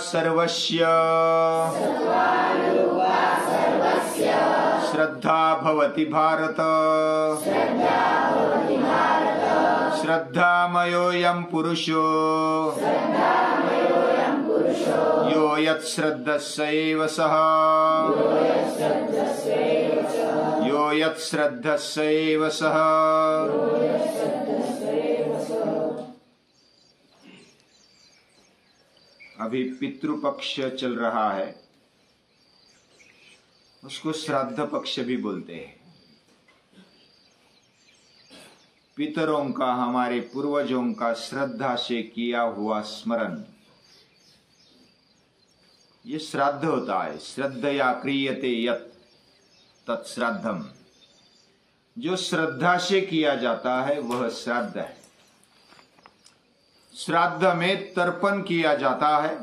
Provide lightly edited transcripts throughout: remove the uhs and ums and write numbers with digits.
सर्वस्य श्रद्धा भवति भारत। श्रद्धामयोऽयं पुरुषो यो यत्श्रद्धस्यैव सः। यो यत्श्रद्धस्यैव सः। अभी पितृपक्ष चल रहा है, उसको श्राद्ध पक्ष भी बोलते हैं। पितरों का, हमारे पूर्वजों का श्रद्धा से किया हुआ स्मरण, ये श्राद्ध होता है। श्रद्धया क्रियते यत् तत्श्राद्धम। जो श्रद्धा से किया जाता है वह श्राद्ध है। श्राद्ध में तर्पण किया जाता है।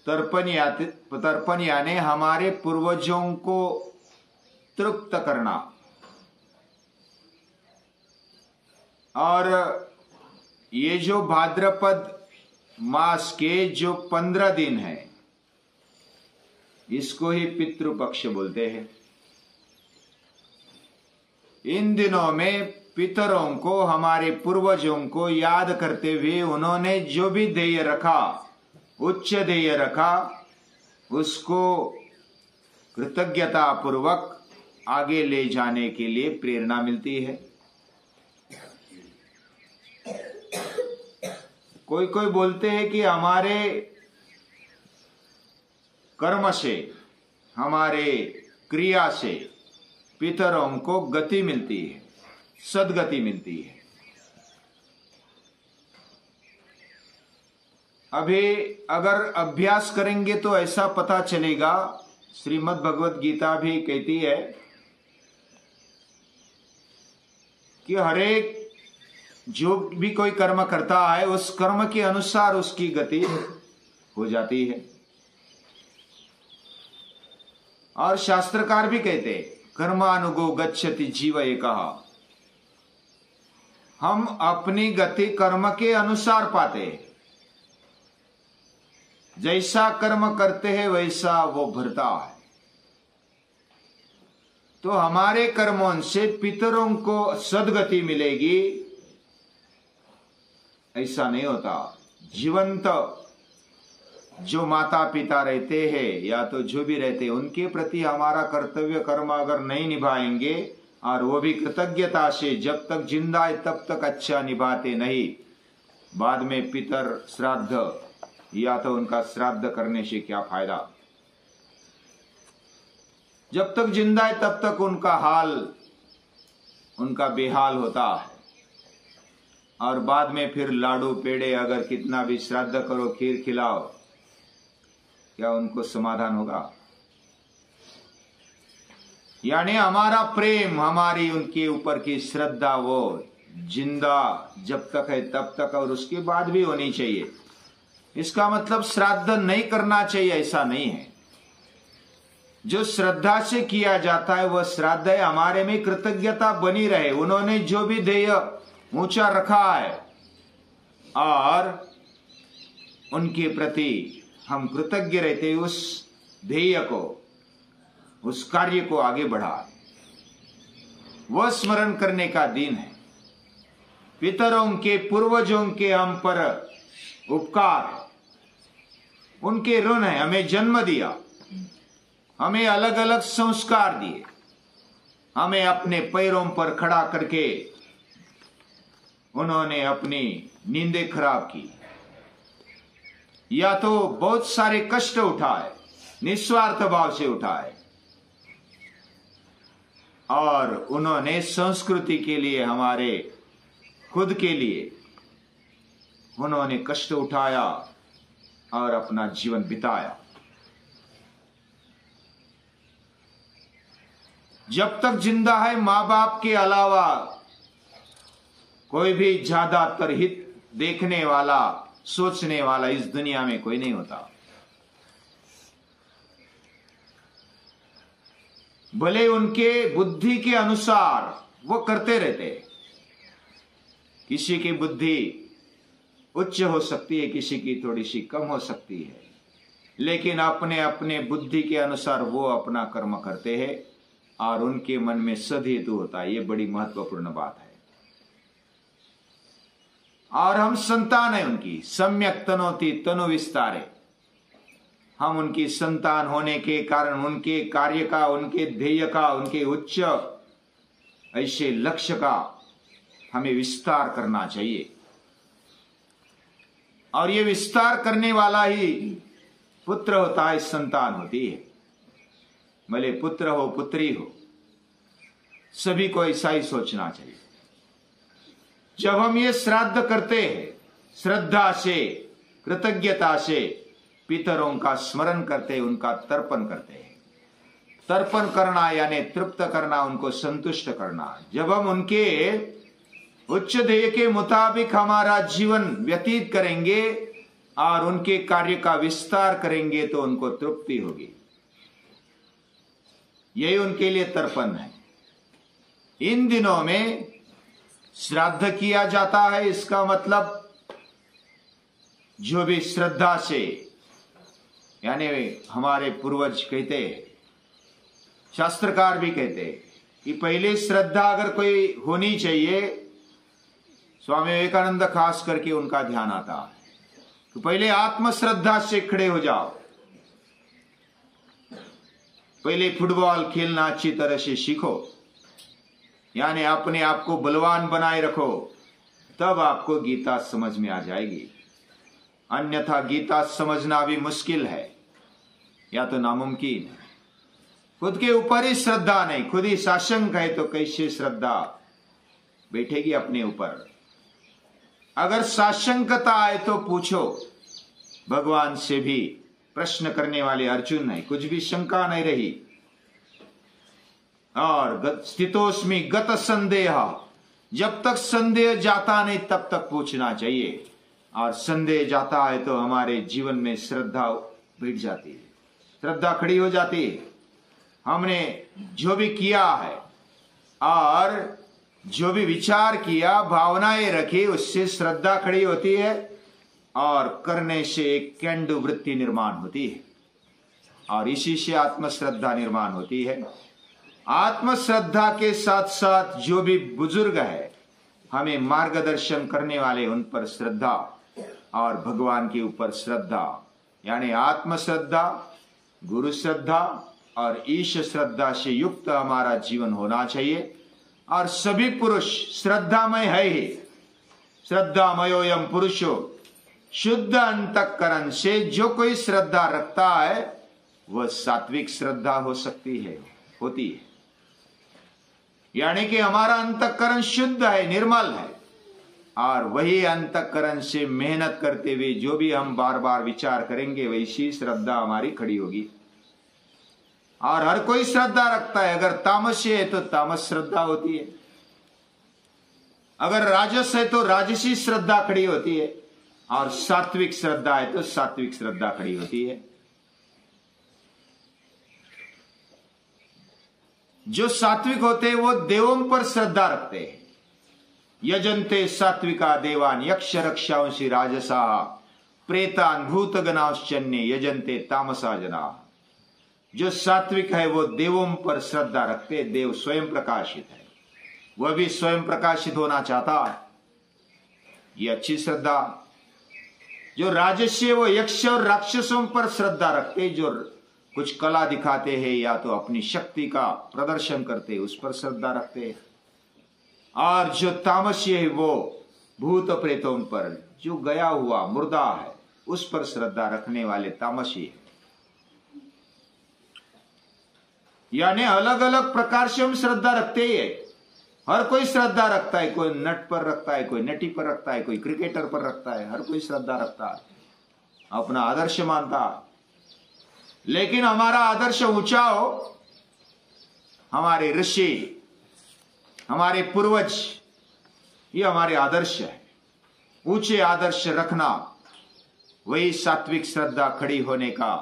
तर्पण यानी हमारे पूर्वजों को तृप्त करना। और ये जो भाद्रपद मास के जो 15 दिन है, इसको ही पितृपक्ष बोलते हैं। इन दिनों में पितरों को, हमारे पूर्वजों को याद करते हुए उन्होंने जो भी ध्येय रखा, उच्च ध्येय रखा, उसको कृतज्ञता पूर्वक आगे ले जाने के लिए प्रेरणा मिलती है। कोई कोई बोलते हैं कि हमारे कर्म से, हमारे क्रिया से पितरों को गति मिलती है, सद्गति मिलती है। अभी अगर अभ्यास करेंगे तो ऐसा पता चलेगा, श्रीमद् भगवत गीता भी कहती है कि हरेक जो भी कोई कर्म करता है उस कर्म के अनुसार उसकी गति हो जाती है। और शास्त्रकार भी कहते हैं कर्मानुगो गच्छति जीव एकः। हम अपनी गति कर्म के अनुसार पाते हैं। जैसा कर्म करते हैं वैसा वो भरता है। तो हमारे कर्मों से पितरों को सद्गति मिलेगी, ऐसा नहीं होता। जीवंत जो माता पिता रहते हैं या तो जो भी रहते हैं, उनके प्रति हमारा कर्तव्य कर्म अगर नहीं निभाएंगे और वो भी कृतज्ञता से जब तक जिंदा है तब तक अच्छा निभाते नहीं, बाद में पितर श्राद्ध या तो उनका श्राद्ध करने से क्या फायदा। जब तक जिंदा है तब तक उनका हाल, उनका बेहाल होता है। और बाद में फिर लाडू पेड़े अगर कितना भी श्राद्ध करो, खीर खिलाओ, क्या उनको समाधान होगा? यानी हमारा प्रेम, हमारी उनके ऊपर की श्रद्धा वो जिंदा जब तक है तब तक, और उसके बाद भी होनी चाहिए। इसका मतलब श्राद्ध नहीं करना चाहिए, ऐसा नहीं है। जो श्रद्धा से किया जाता है वह श्राद्ध है। हमारे में कृतज्ञता बनी रहे, उन्होंने जो भी ध्येय ऊंचा रखा है और उनके प्रति हम कृतज्ञ रहते, उस ध्येय को, उस कार्य को आगे बढ़ा, वह स्मरण करने का दिन है। पितरों के, पूर्वजों के हम पर उपकार, उनके ऋण है। हमें जन्म दिया, हमें अलग अलग संस्कार दिए, हमें अपने पैरों पर खड़ा करके उन्होंने अपनी नींदें खराब की, या तो बहुत सारे कष्ट उठाए, निस्वार्थ भाव से उठाए, और उन्होंने संस्कृति के लिए, हमारे खुद के लिए उन्होंने कष्ट उठाया और अपना जीवन बिताया। जब तक जिंदा है, मां बाप के अलावा कोई भी ज्यादातर हित देखने वाला, सोचने वाला इस दुनिया में कोई नहीं होता। भले उनके बुद्धि के अनुसार वो करते रहते, किसी की बुद्धि उच्च हो सकती है, किसी की थोड़ी सी कम हो सकती है, लेकिन अपने अपने बुद्धि के अनुसार वो अपना कर्म करते हैं और उनके मन में सदहेतु होता है। ये बड़ी महत्वपूर्ण बात है। और हम संतान है उनकी, सम्यक तनोति तनु विस्तारे। हम उनकी संतान होने के कारण उनके कार्य का, उनके ध्येय का, उनके उच्च ऐसे लक्ष्य का हमें विस्तार करना चाहिए। और ये विस्तार करने वाला ही पुत्र होता है, संतान होती है। भले पुत्र हो पुत्री हो, सभी को ऐसा ही सोचना चाहिए। जब हम ये श्राद्ध करते हैं, श्रद्धा से, कृतज्ञता से पितरों का स्मरण करते हैं, उनका तर्पण करते हैं। तर्पण करना यानी तृप्त करना, उनको संतुष्ट करना। जब हम उनके उच्च ध्येय के मुताबिक हमारा जीवन व्यतीत करेंगे और उनके कार्य का विस्तार करेंगे तो उनको तृप्ति होगी। यही उनके लिए तर्पण है। इन दिनों में श्राद्ध किया जाता है, इसका मतलब जो भी श्रद्धा से, यानी हमारे पूर्वज कहते हैं, शास्त्रकार भी कहते हैं कि पहले श्रद्धा अगर कोई होनी चाहिए, स्वामी विवेकानंद खास करके उनका ध्यान आता है, तो पहले आत्मश्रद्धा से खड़े हो जाओ। पहले फुटबॉल खेलना अच्छी तरह से सीखो, यानी अपने आप को बलवान बनाए रखो, तब आपको गीता समझ में आ जाएगी। अन्यथा गीता समझना भी मुश्किल है या तो नामुमकिन है। खुद के ऊपर ही श्रद्धा नहीं, खुद ही साशंक है, तो कैसे श्रद्धा बैठेगी अपने ऊपर। अगर साशंकता आए तो पूछो। भगवान से भी प्रश्न करने वाले अर्जुन है, कुछ भी शंका नहीं रही। और स्थितोस्मि गत संदेह, जब तक संदेह जाता नहीं तब तक पूछना चाहिए। और संदेह जाता है तो हमारे जीवन में श्रद्धा बैठ जाती है, श्रद्धा खड़ी हो जाती है। हमने जो भी किया है और जो भी विचार किया, भावनाएं रखी, उससे श्रद्धा खड़ी होती है और करने से एक कैंडु वृत्ति निर्माण होती है और इसी से आत्मश्रद्धा निर्माण होती है। आत्मश्रद्धा के साथ साथ जो भी बुजुर्ग है, हमें मार्गदर्शन करने वाले, उन पर श्रद्धा और भगवान के ऊपर श्रद्धा, यानी आत्मश्रद्धा, गुरु श्रद्धा और ईश श्रद्धा से युक्त हमारा जीवन होना चाहिए। और सभी पुरुष श्रद्धामय है ही। श्रद्धामयोयम पुरुषो शुद्ध अंतःकरण से जो कोई श्रद्धा रखता है वह सात्विक श्रद्धा हो सकती है, होती है। यानी कि हमारा अंतःकरण शुद्ध है, निर्मल है, और वही अंतःकरण से मेहनत करते हुए जो भी हम बार बार विचार करेंगे वैसी श्रद्धा हमारी खड़ी होगी। और हर कोई श्रद्धा रखता है। अगर तामसी है तो तामस श्रद्धा होती है, अगर राजस है तो राजसी श्रद्धा खड़ी होती है, और सात्विक श्रद्धा है तो सात्विक श्रद्धा खड़ी होती है। जो सात्विक होते हैं वो देवों पर श्रद्धा रखते हैं। यजन्ते सात्विका देवान यक्ष रक्षांसी राजसा प्रेतान भूतगणाश्चन्य यजन्ते तामसा जना। जो सात्विक है वो देवों पर श्रद्धा रखते। देव स्वयं प्रकाशित है, वह भी स्वयं प्रकाशित होना चाहता है, ये अच्छी श्रद्धा। जो राजस्य वो यक्ष और राक्षसों पर श्रद्धा रखते, जो कुछ कला दिखाते हैं या तो अपनी शक्ति का प्रदर्शन करते, उस पर श्रद्धा रखते। और जो तामस्य है वो भूत प्रेतों पर, जो गया हुआ मुर्दा है, उस पर श्रद्धा रखने वाले तामसी है। यानी अलग अलग प्रकार से हम श्रद्धा रखते ही है। हर कोई श्रद्धा रखता है, कोई नट पर रखता है, कोई नटी पर रखता है, कोई क्रिकेटर पर रखता है, हर कोई श्रद्धा रखता है, अपना आदर्श मानता है। लेकिन हमारा आदर्श ऊंचा हो, हमारे ऋषि, हमारे पूर्वज, ये हमारे आदर्श है। ऊंचे आदर्श रखना वही सात्विक श्रद्धा खड़ी होने का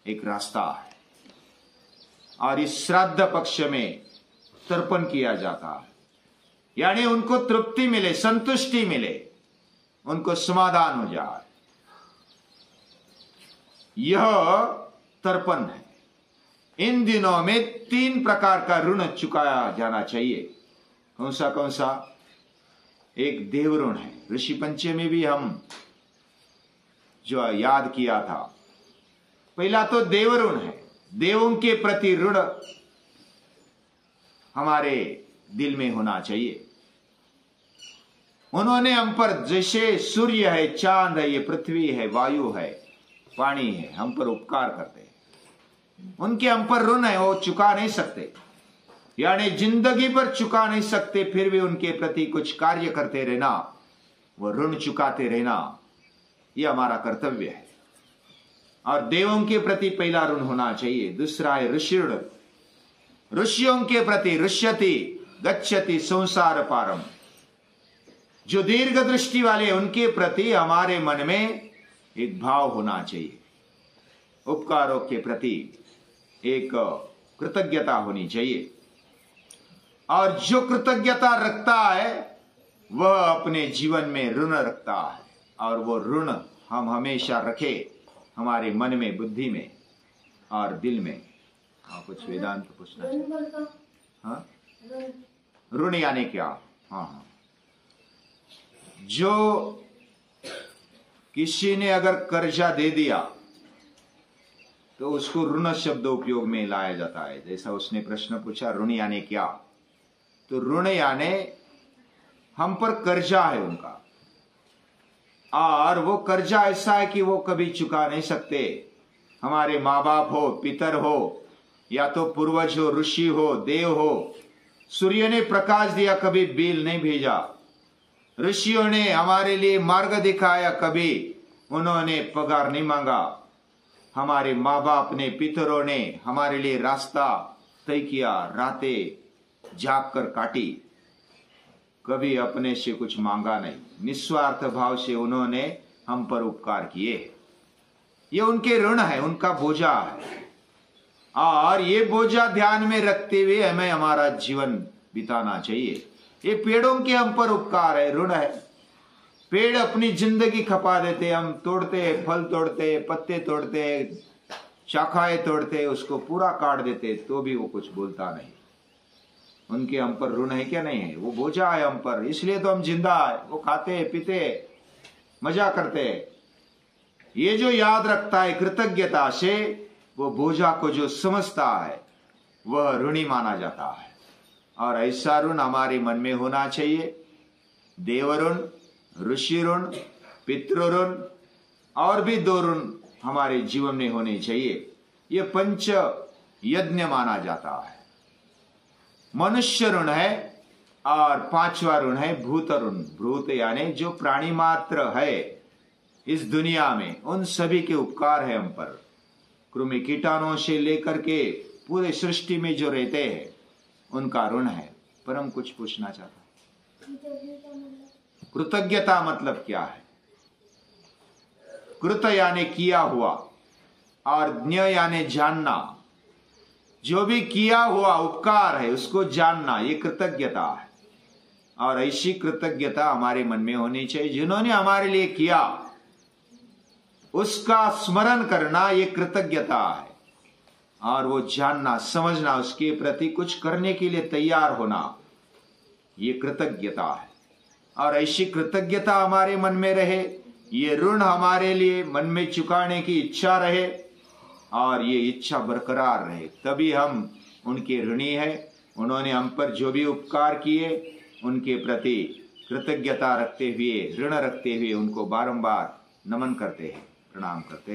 एक रास्ता है। और इस श्राद्ध पक्ष में तर्पण किया जाता है, यानी उनको तृप्ति मिले, संतुष्टि मिले। उनको समाधान हो जाए। यह तर्पण है। इन दिनों में 3 प्रकार का ऋण चुकाया जाना चाहिए। कौन सा? एक देव ऋण है। ऋषि पंचमी में भी हम जो याद किया था, पहला तो देव ऋण है। देवों के प्रति ऋण हमारे दिल में होना चाहिए। उन्होंने हम पर, जैसे सूर्य है, चांद है, ये पृथ्वी है, वायु है, पानी है, हम पर उपकार करते हैं। उनके हम पर ऋण है, वो चुका नहीं सकते, यानी जिंदगी पर चुका नहीं सकते, फिर भी उनके प्रति कुछ कार्य करते रहना, वो ऋण चुकाते रहना, ये हमारा कर्तव्य है। और देवों के प्रति पहला ऋण होना चाहिए। दूसरा है ऋषि ऋण। ऋषियों के प्रति ऋष्यति गच्छति संसार पारम, जो दीर्घ दृष्टि वाले, उनके प्रति हमारे मन में एक भाव होना चाहिए। उपकारों के प्रति एक कृतज्ञता होनी चाहिए। और जो कृतज्ञता रखता है वह अपने जीवन में ऋण रखता है, और वो ऋण हम हमेशा रखे हमारे मन में, बुद्धि में और दिल में। कुछ वेदांत पूछना चाहिए। हाँ, ऋण यानी क्या? हाँ, जो किसी ने अगर कर्जा दे दिया तो उसको ऋण शब्द उपयोग में लाया जाता है। जैसा उसने प्रश्न पूछा, ऋण यानी क्या? तो ऋण यानी हम पर कर्जा है उनका, और वो कर्जा ऐसा है कि वो कभी चुका नहीं सकते। हमारे माँ बाप हो, पितर हो, या तो पूर्वज हो, ऋषि हो, देव हो, सूर्य ने प्रकाश दिया, कभी बिल नहीं भेजा। ऋषियों ने हमारे लिए मार्ग दिखाया, कभी उन्होंने पगार नहीं मांगा। हमारे माँ बाप ने, पितरों ने हमारे लिए रास्ता तय किया, रातें जाग कर काटी, कभी अपने से कुछ मांगा नहीं। निस्वार्थ भाव से उन्होंने हम पर उपकार किए। ये उनके ऋण है, उनका बोझा है, और ये बोझा ध्यान में रखते हुए हमें हमारा जीवन बिताना चाहिए। ये पेड़ों के हम पर उपकार है, ऋण है। पेड़ अपनी जिंदगी खपा देते, हम तोड़ते, फल तोड़ते, पत्ते तोड़ते, शाखाएं तोड़ते, उसको पूरा काट देते, तो भी वो कुछ बोलता नहीं। उनके हम पर ऋण है क्या? नहीं है, वो बोझा है हम पर, इसलिए तो हम जिंदा है। वो खाते पीते मजा करते। ये जो याद रखता है कृतज्ञता से, वो बोझा को जो समझता है वह ऋणी माना जाता है। और ऐसा ऋण हमारे मन में होना चाहिए। देव ऋण, ऋषि ऋण, पितृ ऋण, और भी 2 ऋण हमारे जीवन में होने चाहिए। ये 5 यज्ञ माना जाता है। मनुष्य ऋण है, और 5वां ऋण है भूत ऋण। भूत यानी जो प्राणी मात्र है इस दुनिया में, उन सभी के उपकार है हम पर। कृमि कीटाणुओं से लेकर के पूरे सृष्टि में जो रहते हैं उनका ऋण है। पर हम कुछ पूछना चाहता हूं, कृतज्ञता मतलब क्या है? कृत यानी किया हुआ, और ज्ञ यानी जानना। जो भी किया हुआ उपकार है उसको जानना, ये कृतज्ञता है। और ऐसी कृतज्ञता हमारे मन में होनी चाहिए। जिन्होंने हमारे लिए किया उसका स्मरण करना, ये कृतज्ञता है। और वो जानना, समझना, उसके प्रति कुछ करने के लिए तैयार होना, ये कृतज्ञता है। और ऐसी कृतज्ञता हमारे मन में रहे, ये ऋण हमारे लिए मन में चुकाने की इच्छा रहे, और ये इच्छा बरकरार रहे, तभी हम उनके ऋणी हैं। उन्होंने हम पर जो भी उपकार किए उनके प्रति कृतज्ञता रखते हुए, ऋण रखते हुए उनको बारंबार नमन करते हैं, प्रणाम करते हैं।